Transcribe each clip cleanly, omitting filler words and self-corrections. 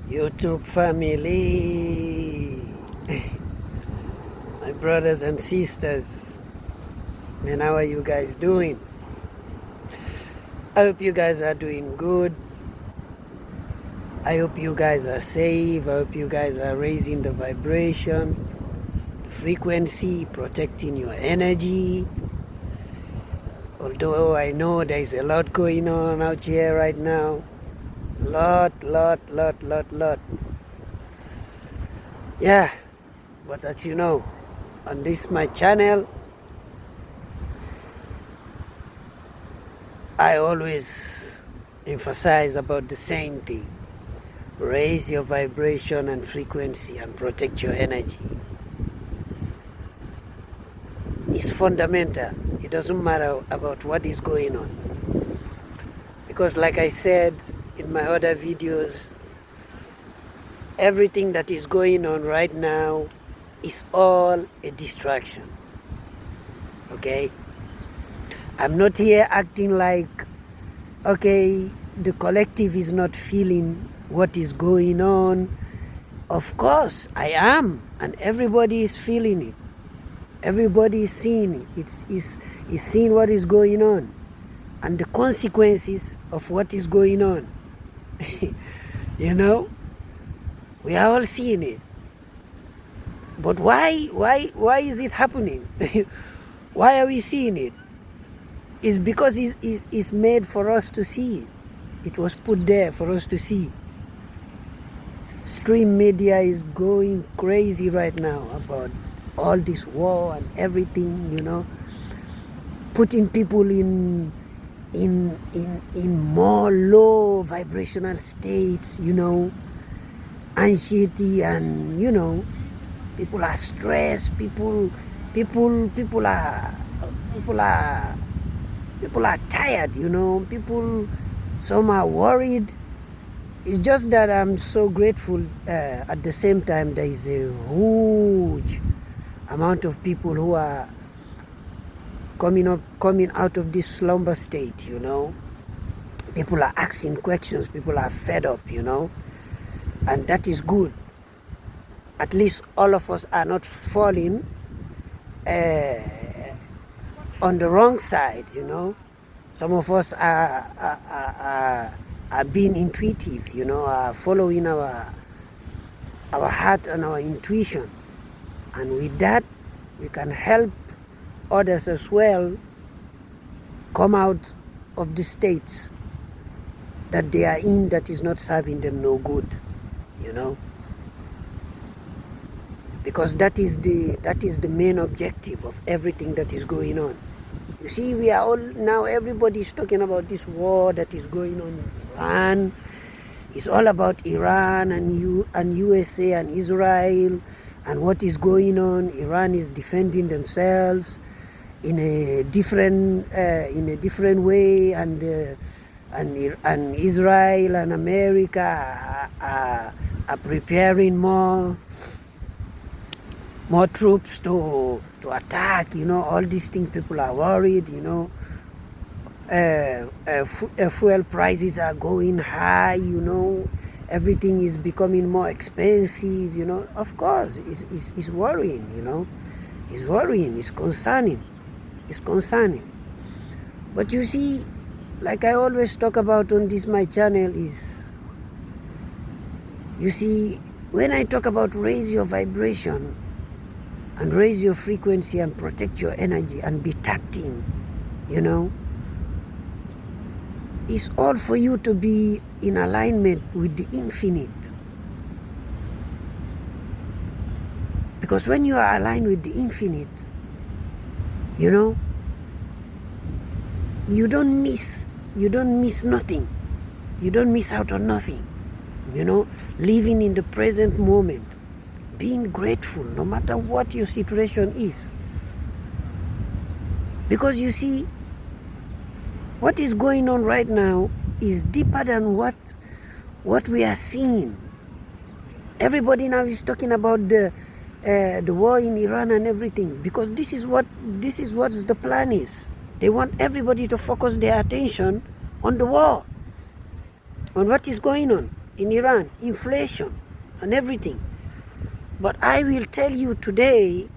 YouTube family, my brothers and sisters, man, how are you guys doing? I hope you guys are doing good. I hope you guys are safe. I hope you guys are raising the vibration, the frequency, protecting your energy. Although I know there is a lot going on out here right now. Lot. Yeah, but as you know, on this my channel, I always emphasize about the same thing. Raise your vibration and frequency and protect your energy. It's fundamental. It doesn't matter about what is going on. Because like I said in my other videos, everything that is going on right now is all a distraction. Okay? I'm not here acting like, okay, the collective is not feeling what is going on. Of course, I am, and everybody is feeling it. Everybody is seeing it. Is seeing what is going on and the consequences of what is going on. You know, we are all seeing it. But why is it happening? Why are we seeing it? It's because it's made for us to see it. It was put there for us to see. Stream media is going crazy right now about all this war and everything, you know, putting people in more low vibrational states, you know, anxiety, and you know, people are stressed, people are tired, you know, some are worried. It's just that I'm so grateful. At the same time, there is a huge amount of people who are coming out of this slumber state, you know. People are asking questions, people are fed up, you know, and that is good. At least all of us are not falling on the wrong side, you know. Some of us are being intuitive, you know, are following our heart and our intuition, and with that we can help others as well come out of the states that they are in that is not serving them no good, you know, because that is the main objective of everything that is going on. You see, we are all now, everybody is talking about this war that is going on in Iran. It's all about Iran and USA and Israel and what is going on. Iran is defending themselves in a different way, and Israel and America are preparing more troops to attack, you know. All these things, people are worried, you know. Fuel prices are going high, you know. Everything is becoming more expensive, you know. Of course, it's worrying, you know. It's worrying, it's concerning. But you see, like I always talk about on this my channel, is, you see, when I talk about raise your vibration and raise your frequency and protect your energy and be tapped in, you know, it's all for you to be in alignment with the infinite. Because when you are aligned with the infinite, you know, you don't miss nothing. You don't miss out on nothing. You know, living in the present moment, being grateful no matter what your situation is. Because you see, what is going on right now is deeper than what we are seeing. Everybody now is talking about the war in Iran and everything, because this is what the plan is. They want everybody to focus their attention on the war, on what is going on. in Iran, inflation and everything. But I will tell you today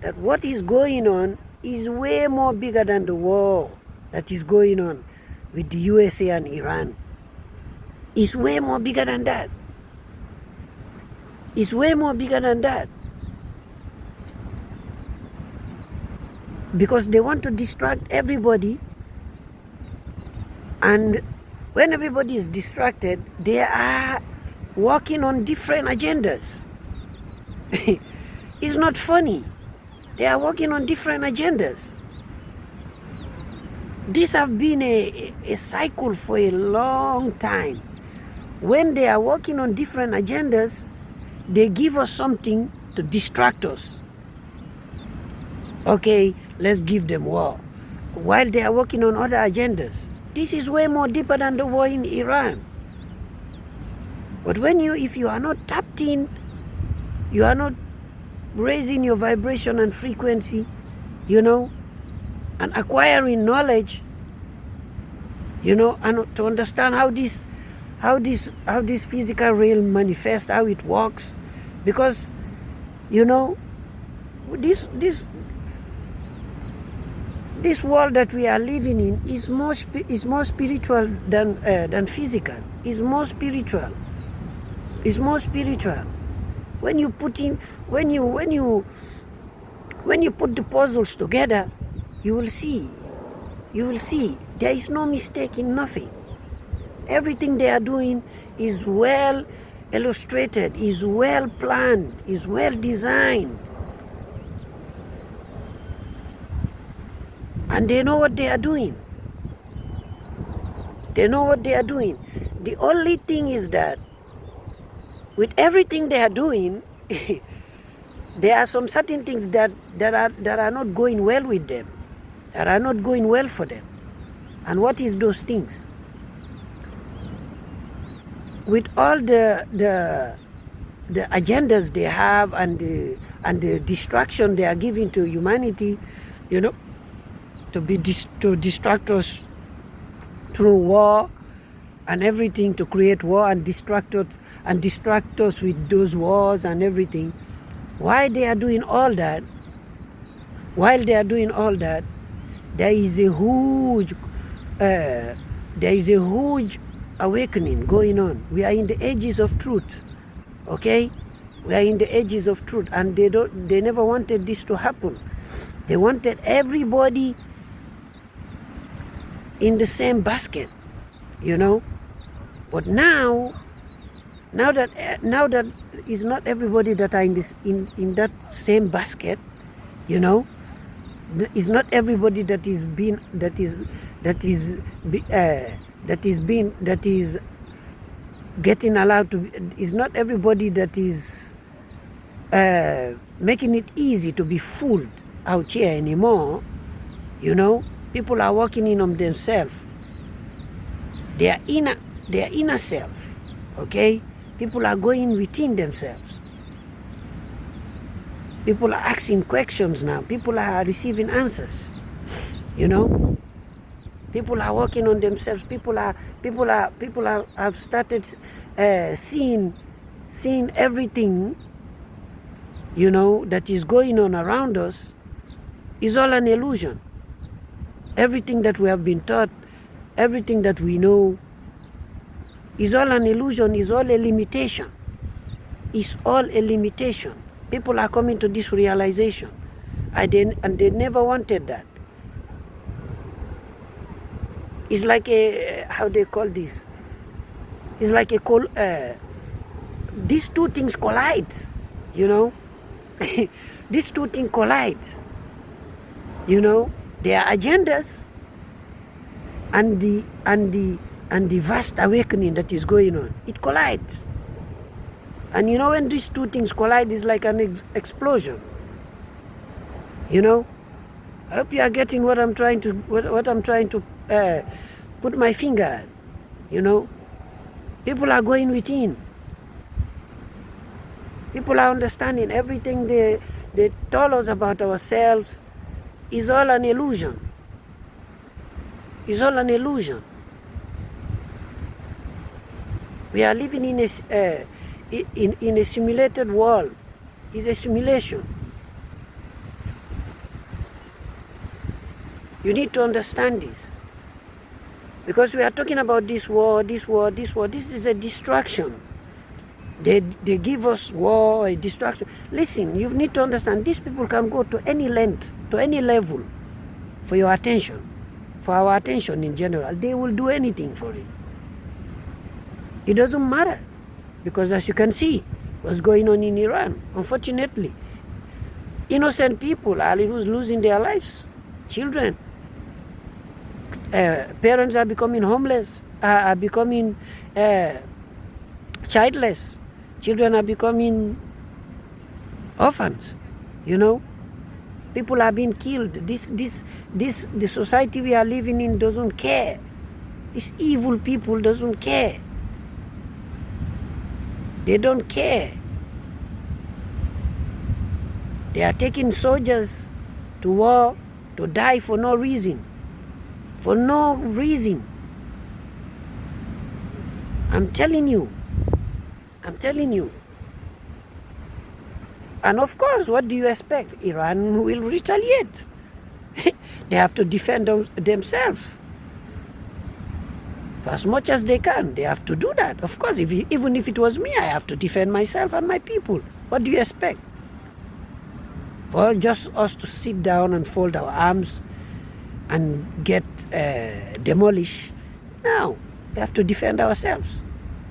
that what is going on is way more bigger than the war that is going on with the USA and Iran. It's way more bigger than that. It's way more bigger than that. Because they want to distract everybody, and when everybody is distracted, they are working on different agendas. It's not funny. They are working on different agendas. This have been a cycle for a long time. When they are working on different agendas, they give us something to distract us. Okay, let's give them war. While they are working on other agendas. This is way more deeper than the war in Iran. But if you are not tapped in, you are not raising your vibration and frequency, and acquiring knowledge, and to understand how this physical realm manifests, how it works, because this world that we are living in is more spiritual than physical. It's more spiritual. It's more spiritual. When you put the puzzles together, you will see. There is no mistake in nothing. Everything they are doing is well illustrated, is well planned, is well designed. And they know what they are doing. They know what they are doing. The only thing is that with everything they are doing, there are some certain things that are not going well with them, that are not going well for them. And what is those things? With all the agendas they have and the distraction they are giving to humanity, to distract us through war and everything, to create war and distract us with those wars and everything. While they are doing all that, there is a huge awakening going on. We are in the edges of truth. Okay? We are in the edges of truth, and they never wanted this to happen. They wanted everybody in the same basket, But now that it's not everybody that are in that same basket, It's not everybody that is getting allowed to. It's not everybody that is making it easy to be fooled out here anymore. People are working in on themselves, their inner self. Okay, people are going within themselves. People are asking questions now. People are receiving answers. People are working on themselves. People have started seeing everything, that is going on around us is all an illusion. Everything that we have been taught, everything that we know is all an illusion, is all a limitation. It's all a limitation. People are coming to this realization, and they never wanted that. It's like how they call this? It's like these two things collide, These two things collide, Their agendas and the vast awakening that is going on. It collides. And when these two things collide, it's like an explosion. I hope you are getting what I'm trying to put my finger at. People are going within. People are understanding everything they told us about ourselves is all an illusion. It's all an illusion. We are living in a simulated world. It's a simulation. You need to understand this. Because we are talking about this war, this war, this war. This is a distraction. They give us war, a distraction. Listen, you need to understand, these people can go to any length, to any level for your attention, for our attention in general. They will do anything for it. It doesn't matter. Because as you can see, what's going on in Iran, unfortunately, innocent people are losing their lives. Children. Parents are becoming homeless, are becoming childless. Children are becoming orphans. You know, people are being killed. The society we are living in doesn't care. These evil people doesn't care. They don't care. They are taking soldiers to war to die for no reason. For no reason. I'm telling you. I'm telling you. And of course, what do you expect? Iran will retaliate. They have to defend themselves. For as much as they can, they have to do that. Of course, even if it was me, I have to defend myself and my people. What do you expect? For just us to sit down and fold our arms and get demolished? No, we have to defend ourselves.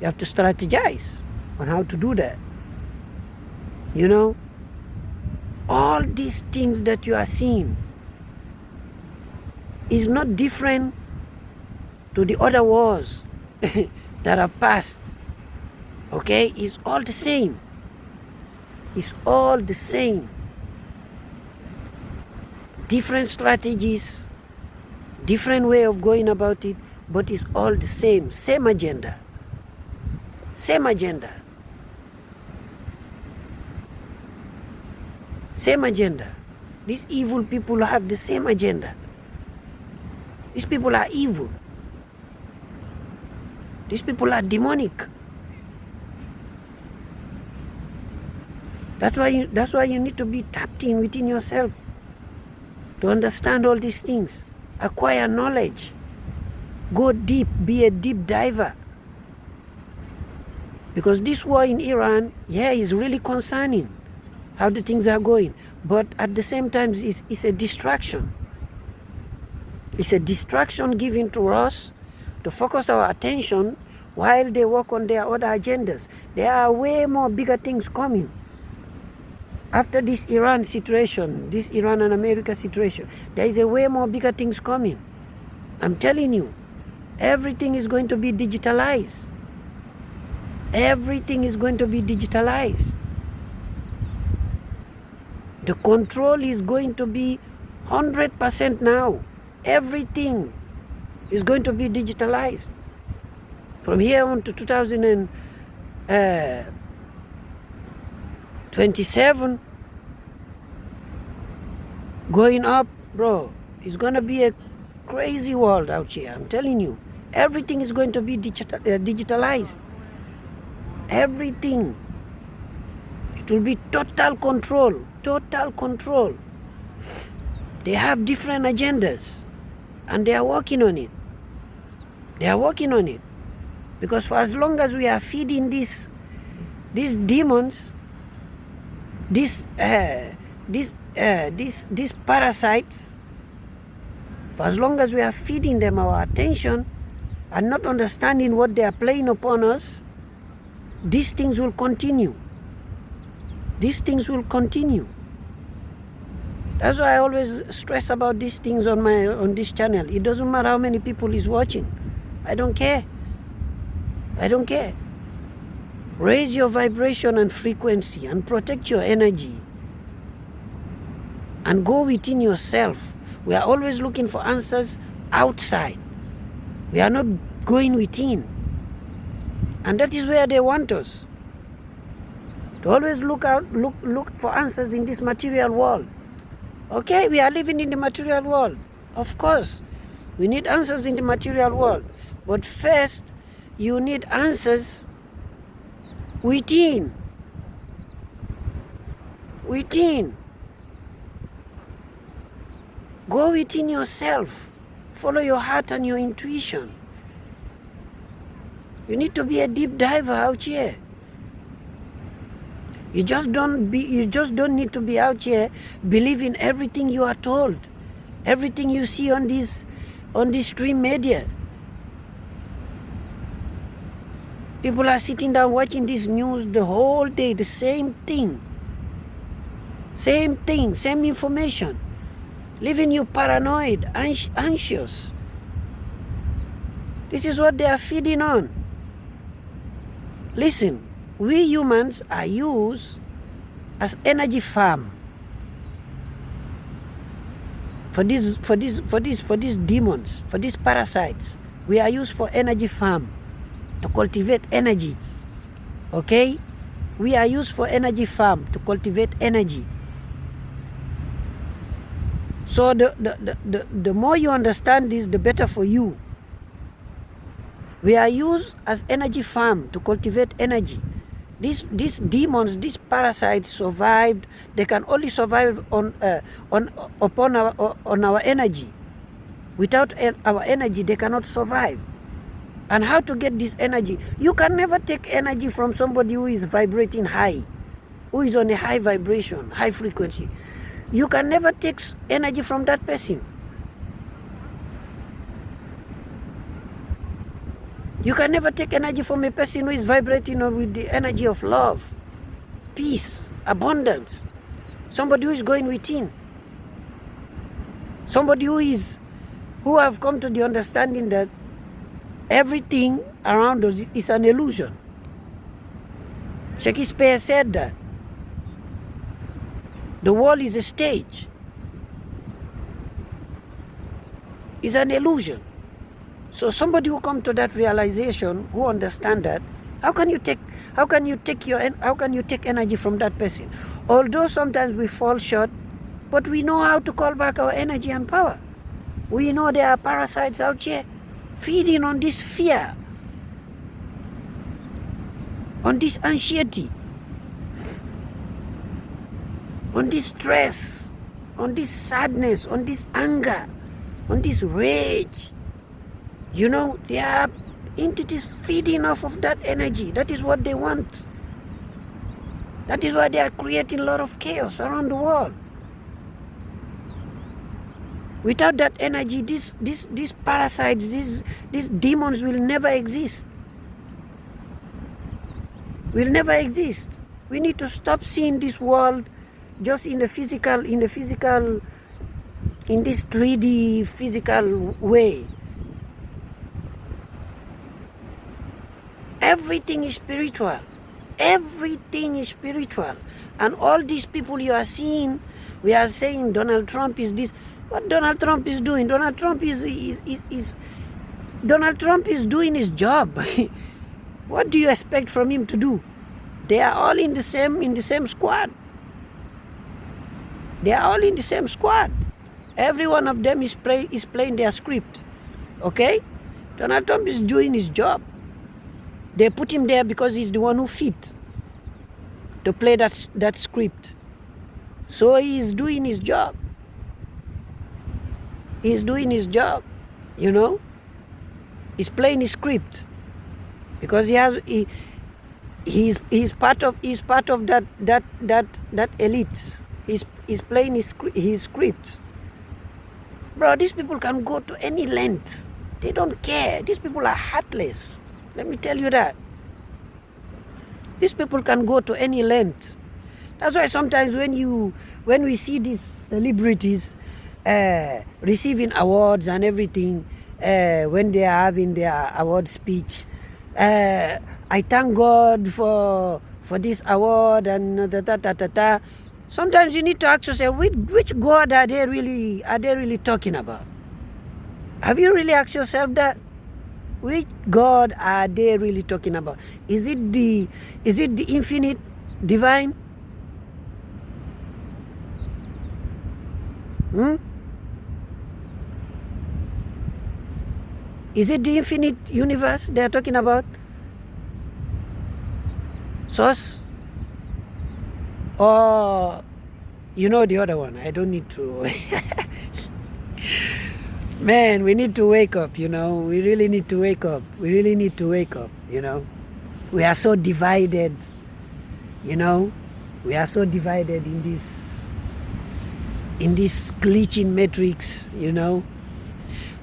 We have to strategize on how to do that. You know, all these things that you are seeing is not different to the other wars that have passed. Okay, it's all the same. It's all the same. Different strategies, different way of going about it, but it's all the same. Same agenda. Same agenda. Same agenda. These evil people have the same agenda. These people are evil. These people are demonic. That's why you need to be tapped in within yourself to understand all these things. Acquire knowledge. Go deep. Be a deep diver. Because this war in Iran, is really concerning how the things are going. But at the same time, it's a distraction. It's a distraction given to us to focus our attention while they work on their other agendas. There are way more bigger things coming. After this Iran situation, this Iran and America situation, there is a way more bigger things coming. I'm telling you, everything is going to be digitalized. Everything is going to be digitalized. The control is going to be 100% now. Everything is going to be digitalized. From here on to 2027, going up, bro, it's going to be a crazy world out here. I'm telling you, everything is going to be digitalized. Everything. It will be total control. Total control. They have different agendas and they are working on it. They are working on it. Because for as long as we are feeding these demons, these parasites, for as long as we are feeding them our attention and not understanding what they are playing upon us, these things will continue. These things will continue. That's why I always stress about these things on this channel. It doesn't matter how many people is watching. I don't care. I don't care. Raise your vibration and frequency and protect your energy. And go within yourself. We are always looking for answers outside. We are not going within. And that is where they want us. To always look for answers in this material world. Okay, we are living in the material world. Of course, we need answers in the material world. But first, you need answers within. Go within yourself. Follow your heart and your intuition. You need to be a deep diver out here. You just don't need to be out here believing everything you are told, everything you see on this stream media. People are sitting down watching this news the whole day, the same thing, same information, leaving you paranoid, anxious. This is what they are feeding on. Listen, we humans are used as energy farm for these demons, for these parasites. We are used for energy farm to cultivate energy. Okay? We are used for energy farm to cultivate energy. So the more you understand this, the better for you. We are used as energy farm to cultivate energy. These demons, these parasites survived. They can only survive on our energy. Without our energy, they cannot survive. And how to get this energy? You can never take energy from somebody who is vibrating high, who is on a high vibration, high frequency. You can never take energy from that person. You can never take energy from a person who is vibrating with the energy of love, peace, abundance. Somebody who is going within. Somebody who have come to the understanding that everything around us is an illusion. Shakespeare said that. The world is a stage. It's an illusion. So somebody who come to that realization, who understand that, how can you take energy from that person? Although sometimes we fall short, but we know how to call back our energy and power. We know there are parasites out here feeding on this fear, on this anxiety, on this stress, on this sadness, on this anger, on this rage. You know, there are entities feeding off of that energy. That is what they want. That is why they are creating a lot of chaos around the world. Without that energy, these parasites, these demons will never exist. Will never exist. We need to stop seeing this world just in this 3D physical way. Everything is spiritual. Everything is spiritual. And all these people you are seeing, we are saying Donald Trump is this. What Donald Trump is doing? Donald Trump is doing his job. What do you expect from him to do? They are all in the same squad. They are all in the same squad. Every one of them is playing their script. Okay? Donald Trump is doing his job. They put him there because he's the one who fit to play that script. So he is doing his job. He's doing his job, you know. He's playing his script because he's part of that elite. He's playing his script. Bro, these people can go to any length. They don't care. These people are heartless. Let me tell you that. These people can go to any length. That's why sometimes when we see these celebrities receiving awards and everything, when they are having their award speech, I thank God for this award and Sometimes you need to ask yourself, which God are they really talking about? Have you really asked yourself that? Which God are they really talking about? Is it the infinite divine? Is it the infinite universe they are talking about? Sauce or the other one. I don't need to. Man, we need to wake up, We really need to wake up. We really need to wake up, We are so divided, We are so divided in this glitching matrix,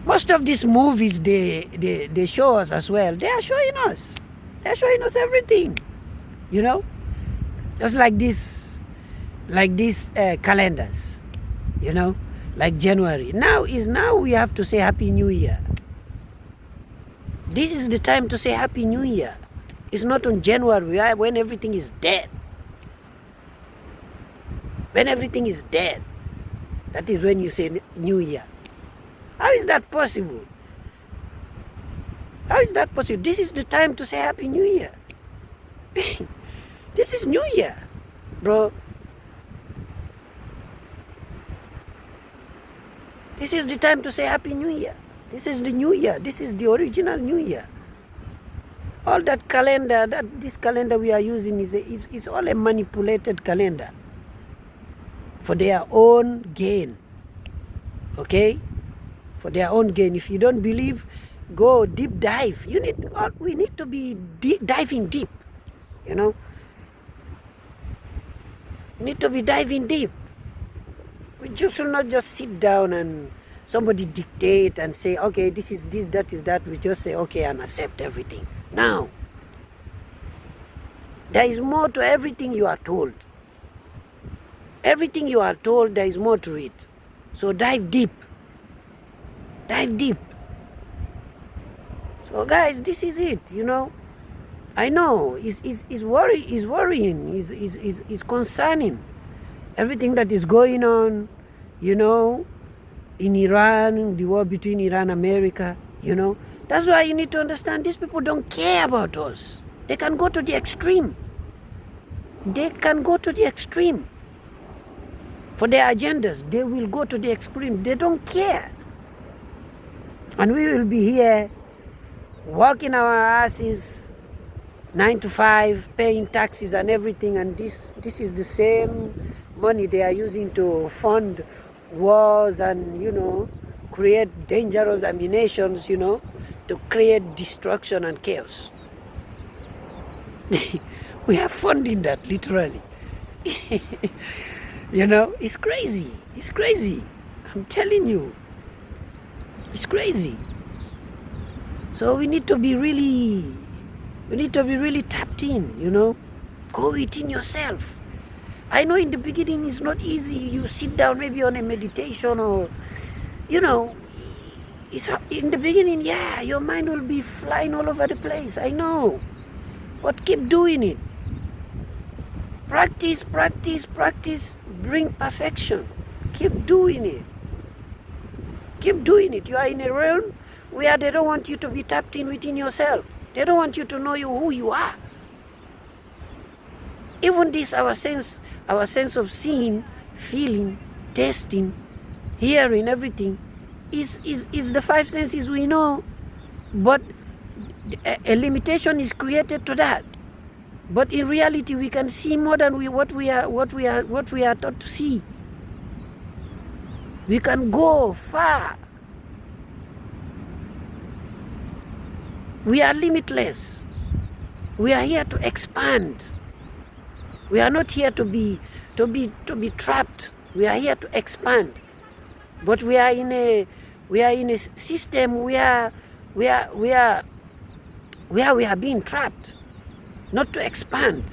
Most of these movies they show us as well. They are showing us. They are showing us everything, Just like this calendars, like January. Now we have to say Happy New Year. This is the time to say Happy New Year. It's not on January when everything is dead. When everything is dead, that is when you say New Year. How is that possible? How is that possible? This is the time to say Happy New Year. This is New Year, bro. This is the time to say Happy New Year. This is the New Year. This is the original New Year. All that calendar, this calendar we are using is all a manipulated calendar for their own gain. Okay? For their own gain. If you don't believe, go deep dive. We need to be diving deep. We need to be diving deep. We just will not just sit down and somebody dictate and say, okay, this is this, that is that. We just say, okay, and accept everything. Now, there is more to everything you are told. Everything you are told, there is more to it. So dive deep. Dive deep. So guys, this is it, I know it's worrying, it's concerning. Everything that is going on, in Iran, the war between Iran and America, That's why you need to understand these people don't care about us. They can go to the extreme. They can go to the extreme. For their agendas, they will go to the extreme. They don't care. And we will be here working our asses 9 to 5, paying taxes and everything, and this is the same money they are using to fund wars and create dangerous ammunitions, to create destruction and chaos. We are funding that literally. It's crazy. It's crazy. I'm telling you. It's crazy. So we need to be really tapped in, Go within yourself. I know in the beginning it's not easy. You sit down maybe on a meditation or, it's in the beginning, your mind will be flying all over the place. I know. But keep doing it. Practice, bring perfection. Keep doing it. Keep doing it. You are in a realm where they don't want you to be tapped in within yourself. They don't want you to know who you are. Even this, our sense of seeing, feeling, tasting, hearing, everything, is the five senses we know. But a limitation is created to that. But in reality, we can see more than what we are taught to see. We can go far. We are limitless. We are here to expand. We are not here to be trapped. We are here to expand. But we are in a system where we are being trapped, not to expand.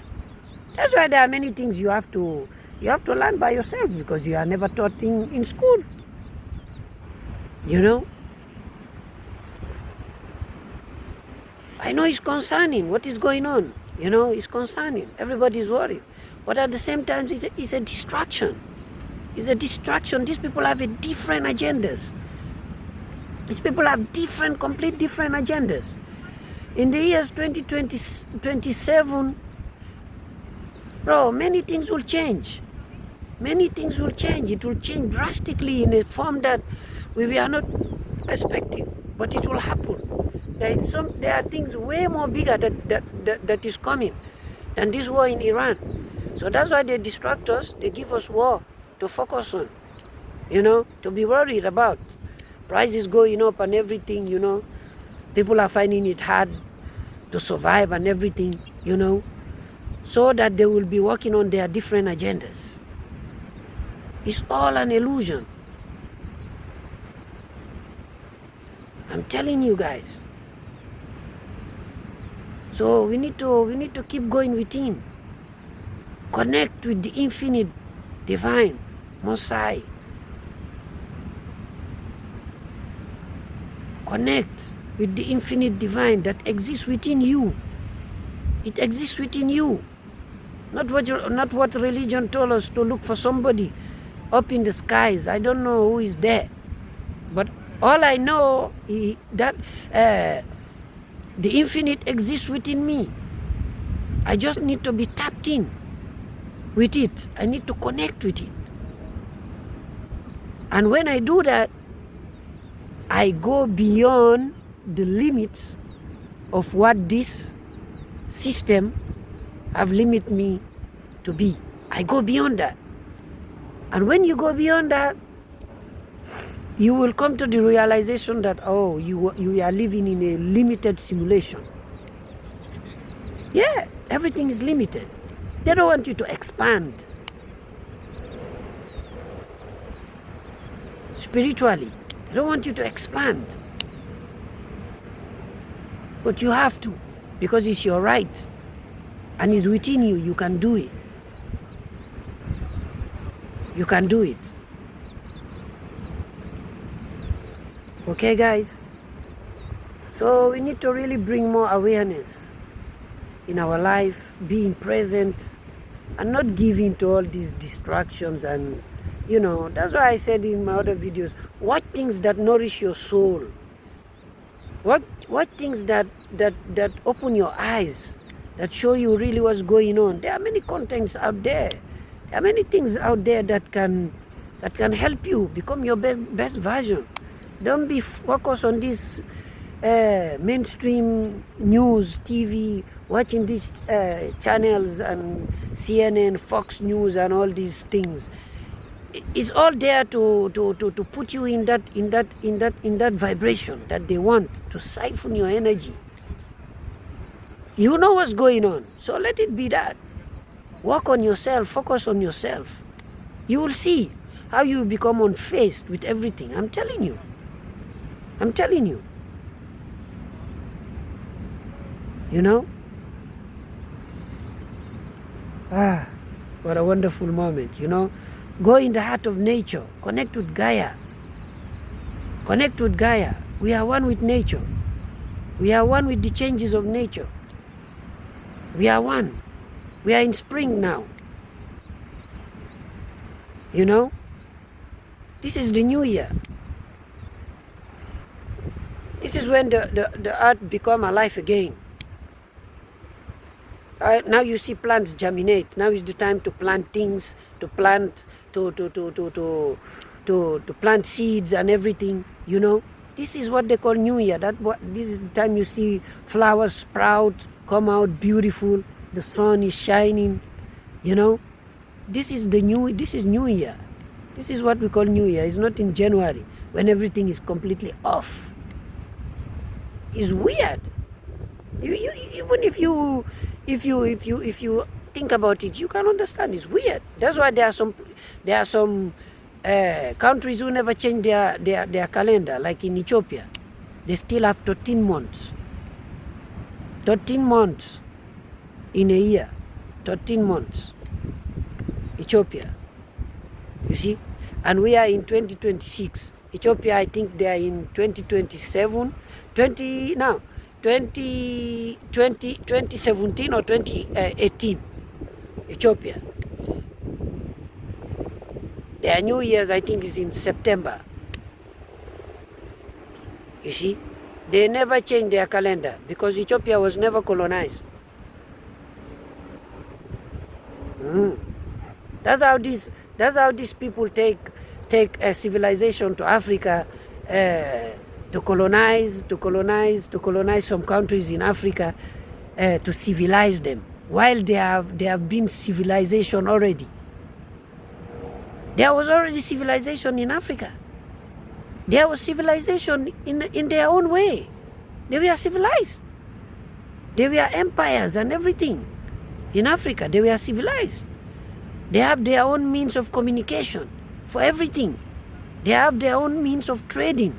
That's why there are many things you have to learn by yourself, because you are never taught in school. I know it's concerning what is going on. It's concerning. Everybody is worried. But at the same time, it's a distraction. It's a distraction. These people have different agendas. These people have complete different agendas. In the years 2027, bro, many things will change. Many things will change. It will change drastically in a form that we are not expecting, but it will happen. There are things way more bigger that is coming. than this war in Iran. So that's why they distract us. They give us war to focus on, to be worried about. Prices going up and everything, People are finding it hard to survive and everything, so that they will be working on their different agendas. It's all an illusion. I'm telling you guys. So we need to keep going within. Connect with the infinite divine, Most High. Connect with the infinite divine that exists within you. It exists within you. Not what religion told us to look for somebody up in the skies. I don't know who is there. But all I know is that the infinite exists within me. I just need to be tapped in with it. I need to connect with it. And when I do that, I go beyond the limits of what this system have limited me to be. I go beyond that. And when you go beyond that, you will come to the realization that, you are living in a limited simulation. Yeah, everything is limited. They don't want you to expand. Spiritually, they don't want you to expand. But you have to, because it's your right. And it's within you. You can do it. You can do it. Okay, guys? So we need to really bring more awareness in our life, being present, and not giving to all these distractions. And, that's why I said in my other videos, watch things that nourish your soul. What things that open your eyes, that show you really what's going on. There are many contents out there. There are many things out there that can help you become your best version. Don't be focused on this mainstream news, TV, watching these channels and CNN, Fox News, and all these things. It's all there to put you in that vibration that they want to siphon your energy. You know what's going on, so let it be that. Work on yourself, focus on yourself. You will see how you become unfazed with everything. I'm telling you. What a wonderful moment, Go in the heart of nature. Connect with Gaia. We are one with nature. We are one with the changes of nature. We are one. We are in spring now. This is the new year. This is when the earth become alive again. Now you see plants germinate. Now is the time to plant things, to plant to plant seeds and everything. This is what they call New Year. This is the time you see flowers sprout, come out beautiful. The sun is shining. This is New Year. This is what we call New Year. It's not in January when everything is completely off. It's weird. Even if you think about it, you can understand. It's weird. That's why there are some countries who never change their calendar, like in Ethiopia. They still have 13 months. 13 months in a year. 13 months. Ethiopia. You see? And we are in 2026. Ethiopia, I think they are in 2027. 2017 or 2018. Ethiopia. Their New Year's, I think, is in September. You see? They never change their calendar because Ethiopia was never colonized. That's how these people take a civilization to Africa, to colonize some countries in Africa, to civilize them. while they have been civilization already. There was already civilization in Africa. There was civilization in their own way. They were civilized. They were empires and everything. In Africa, they were civilized. They have their own means of communication for everything. They have their own means of trading.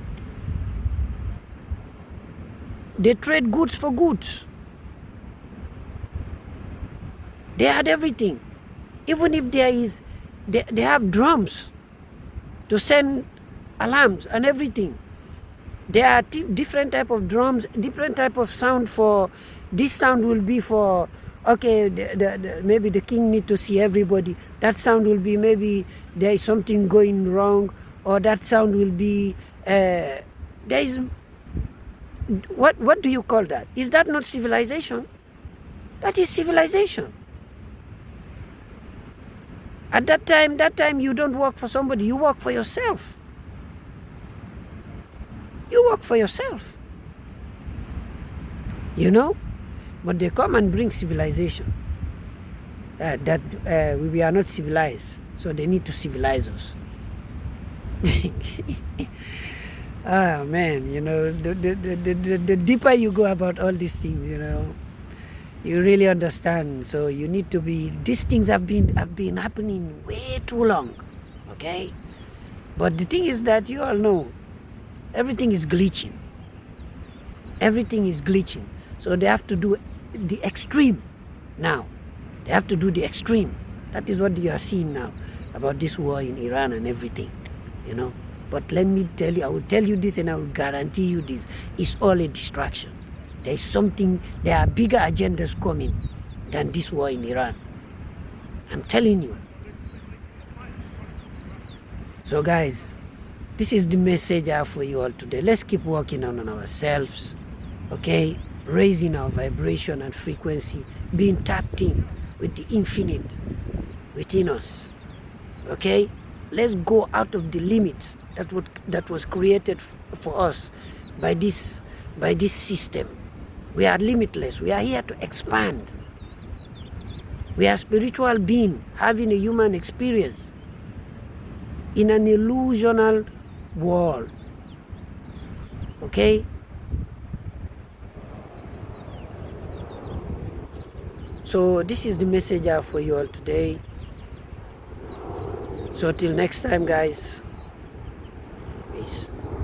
They trade goods for goods. They had everything. Even if they have drums to send alarms and everything. There are different type of drums, different type of sound. For this sound will be for, okay, maybe the king need to see everybody. That sound will be maybe there is something going wrong, or that sound will be there is, what do you call that? Is that not civilization? That is civilization. At that time you don't work for somebody, you work for yourself. You work for yourself. You know? But they come and bring civilization. We are not civilized, so they need to civilize us. Ah man, you know, the deeper you go about all these things, you know, you really understand. So you need to be, these things have been happening way too long, okay? But the thing is that you all know everything is glitching. Everything is glitching. So they have to do the extreme now. They have to do the extreme. That is what you are seeing now about this war in Iran and everything, you know. But let me tell you, I will tell you this and I will guarantee you this. It's all a distraction. There is something, there are bigger agendas coming than this war in Iran. I'm telling you. So guys, this is the message I have for you all today. Let's keep working on ourselves, okay? Raising our vibration and frequency, being tapped in with the infinite within us, okay? Let's go out of the limits that was created for us by this system. We are limitless. We are here to expand. We are spiritual beings having a human experience in an illusional world. Okay? So this is the message I have for you all today. So till next time, guys. Peace.